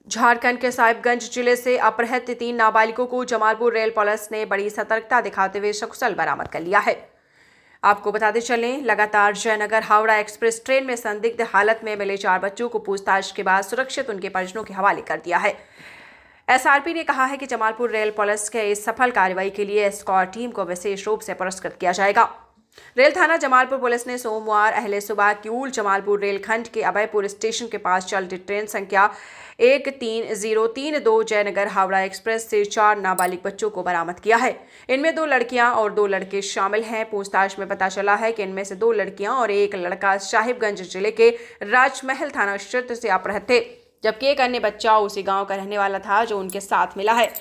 झारखंड के साहिबगंज जिले से अपहृत 3 नाबालिगों को जमालपुर रेल पुलिस ने बड़ी सतर्कता दिखाते हुए सकुशल बरामद कर लिया है। आपको बताते चलें, लगातार जयनगर हावड़ा एक्सप्रेस ट्रेन में संदिग्ध हालत में मिले 4 बच्चों को पूछताछ के बाद सुरक्षित उनके परिजनों के हवाले कर दिया है। एसआरपी ने कहा है कि जमालपुर रेल पुलिस के इस सफल कार्रवाई के लिए एस्कॉर्ट टीम को विशेष रूप से पुरस्कृत किया जाएगा। रेल थाना जमालपुर पुलिस ने सोमवार अहले सुबह क्यूल जमालपुर रेलखंड के अभयपुर स्टेशन के पास चलती ट्रेन संख्या 13032 जयनगर हावड़ा एक्सप्रेस से 4 नाबालिग बच्चों को बरामद किया है। इनमें 2 लड़कियां और 2 लड़के शामिल हैं। पूछताछ में पता चला है कि इनमें से 2 लड़कियां और 1 लड़का साहिबगंज जिले के राजमहल थाना क्षेत्र से अपहृत थे, जबकि एक अन्य बच्चा उसी गांव का रहने वाला था जो उनके साथ मिला है।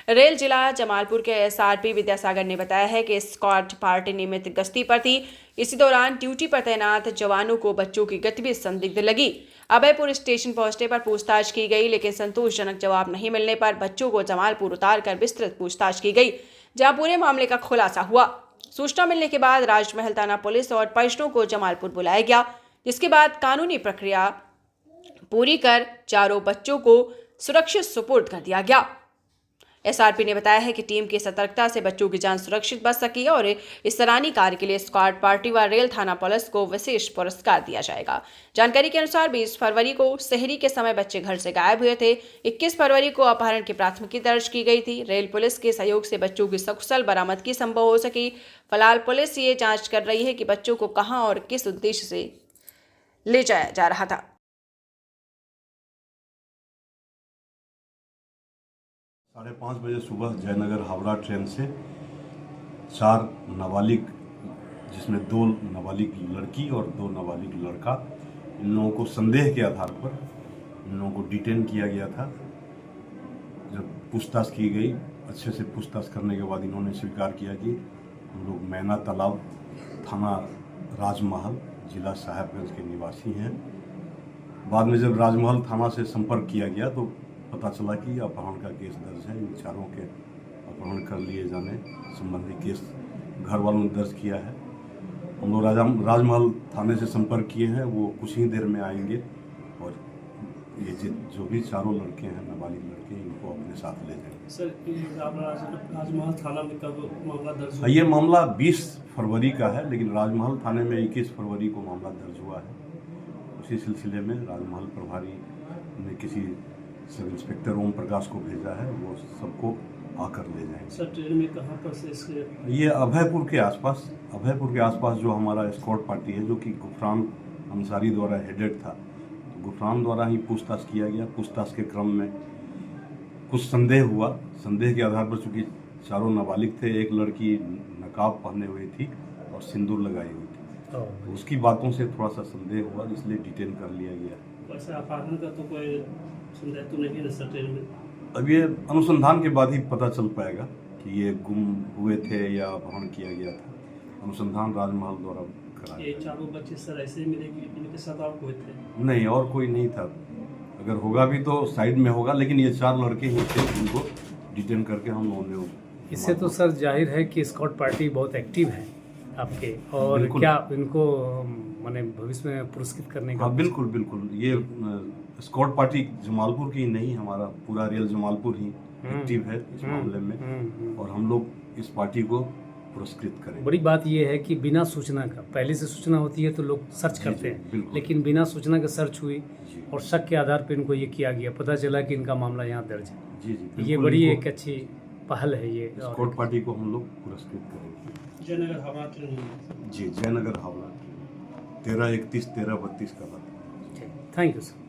रेल जिला जमालपुर के एसआरपी विद्यासागर ने बताया है कि स्क्वाड पार्टी नियमित गश्ती पर थी। इसी दौरान ड्यूटी पर तैनात जवानों को बच्चों की गतिविधि संदिग्ध लगी। अभयपुर स्टेशन पहुंचने पर पूछताछ की गई, लेकिन संतोषजनक जवाब नहीं मिलने पर बच्चों को जमालपुर उतारकर विस्तृत पूछताछ की गई, जहां पूरे मामले का खुलासा हुआ। सूचना मिलने के बाद राजमहल थाना पुलिस और परिजनों को जमालपुर बुलाया गया, जिसके बाद कानूनी प्रक्रिया पूरी कर चारों बच्चों को सुरक्षित सुपुर्द कर दिया गया। एसआरपी ने बताया है कि टीम की सतर्कता से बच्चों की जान सुरक्षित बच सकी और इस सराहनीय कार्य के लिए स्क्वाड पार्टी व रेल थाना पुलिस को विशेष पुरस्कार दिया जाएगा। जानकारी के अनुसार 20 फरवरी को सहरी के समय बच्चे घर से गायब हुए थे। 21 फरवरी को अपहरण की प्राथमिकी दर्ज की गई थी। रेल पुलिस के सहयोग से बच्चों की सकुशल बरामदगी संभव हो सकी। फिलहाल पुलिस ये जाँच कर रही है कि बच्चों को कहाँ और किस उद्देश्य से ले जाया जा रहा था। 5:30 बजे सुबह जयनगर हावड़ा ट्रेन से 4 नाबालिग, जिसमें 2 नाबालिग लड़की और 2 नाबालिग लड़का, इन लोगों को संदेह के आधार पर इन लोगों को डिटेन किया गया था। जब पूछताछ की गई, अच्छे से पूछताछ करने के बाद इन्होंने स्वीकार किया कि हम लोग मैना तालाब, थाना राजमहल, जिला साहिबगंज के निवासी हैं। बाद में जब राजमहल थाना से संपर्क किया गया तो पता चला कि अपहरण का केस दर्ज है। इन चारों के अपहरण कर लिए जाने संबंधी केस घर वालों ने दर्ज किया है। हम लोग राजमहल थाने से संपर्क किए हैं, वो कुछ ही देर में आएंगे और ये जो भी चारों लड़के हैं, नाबालिग लड़के, इनको अपने साथ ले जाएंगे। सर, राजमहल थाना में कब मामला दर्ज हुआ? ये मामला 20 फरवरी का है, लेकिन राजमहल थाने में 21 फरवरी को मामला दर्ज हुआ है। उसी सिलसिले में राजमहल प्रभारी ने किसी सब इंस्पेक्टर ओम प्रकाश को भेजा है, वो सबको आकर ले जाएंगे। सर, ट्रेन में कहाँ पर से इसके? ये अभयपुर के आसपास जो हमारा एस्कॉर्ट पार्टी है, जो कि गुफरान अंसारी द्वारा हेडेड था, तो गुफरान द्वारा ही पूछताछ किया गया। पूछताछ के क्रम में कुछ संदेह हुआ। संदेह के आधार पर चूंकि चारों नाबालिग थे, एक लड़की नकाब पहने हुई थी और सिंदूर लगाई हुई थी, तो उसकी बातों से थोड़ा सा संदेह हुआ, इसलिए डिटेन कर लिया गया। वैसे अपहरण का तो कोई संदेह तो नहीं है सर ट्रेन में? अब ये अनुसंधान के बाद ही पता चल पाएगा कि ये गुम हुए थे या अपहरण किया गया था। अनुसंधान राजमहल द्वारा कराया। ये चारों बच्चे सर ऐसे ही मिले कि इनके साथ और कोई थे? नहीं, और कोई नहीं था। अगर होगा भी तो साइड में होगा, लेकिन ये 4 लड़के ही थे जिनको डिटेन करके हम लोगों ने। इससे तो सर जाहिर है कि स्कॉट पार्टी बहुत एक्टिव है आपके, और क्या इनको माने भविष्य में पुरस्कृत करने का? हाँ, बिल्कुल। ये स्कॉट पार्टी जमालपुर की नहीं, हमारा पूरा रेल जमालपुर ही एक्टिव है इस मामले में, और हम लोग इस पार्टी को पुरस्कृत करें। बड़ी बात यह है कि बिना सूचना का, पहले से सूचना होती है तो लोग सर्च करते हैं, लेकिन बिना सूचना के सर्च हुई और शक के आधार पर इनको ये किया गया, पता चला कि इनका मामला यहाँ दर्ज है। जी, ये बड़ी एक अच्छी पहल है। ये स्कॉट पार्टी को हम लोग पुरस्कृत करेंगे। जयनगर हावड़ा ट्रेन? जी, जयनगर हावड़ा 1331 1332 का बात। Thank you sir.